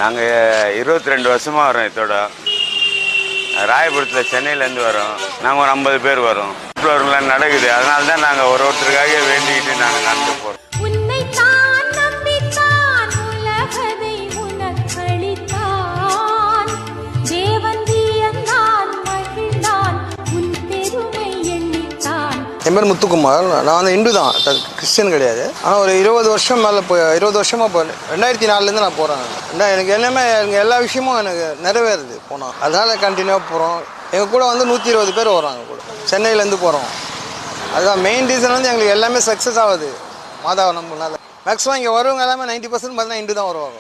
நாங்கள் 22 வருஷமாக வரோம். இதோட ராயபுரத்தில் சென்னையிலேருந்து வரோம். நாங்கள் ஒரு 50 பேர் வரோம். ஃப்ளோர்லாம் நடக்குது. அதனால தான் நாங்கள் ஒருத்தருக்காக வேண்டிக்கிட்டு நாங்கள் நடந்து போகிறோம். என் பேர் முத்துக்குமார். நான் வந்து இந்து தான், கிறிஸ்டின் கிடையாது. ஆனால் ஒரு 20 வருஷம் மேலே 20 வருஷமாக 2004லேருந்து நான் போகிறேன். எனக்கு எல்லாமே எனக்கு எல்லா விஷயமும் எனக்கு நிறைவேறுது போனால். அதனால் கண்டினியூவாக போகிறோம். எங்கள் கூட வந்து 120 பேர் வராங்க கூட. சென்னையிலேருந்து போகிறோம். அதுதான் மெயின் ரீசன். வந்து எங்களுக்கு எல்லாமே சக்ஸஸ் ஆகுது மாதாவை நம்பினால. மேக்ஸிமம் இங்கே வருவங்க எல்லாமே 90% பார்த்தீங்கன்னா இந்து தான் வருவாங்க.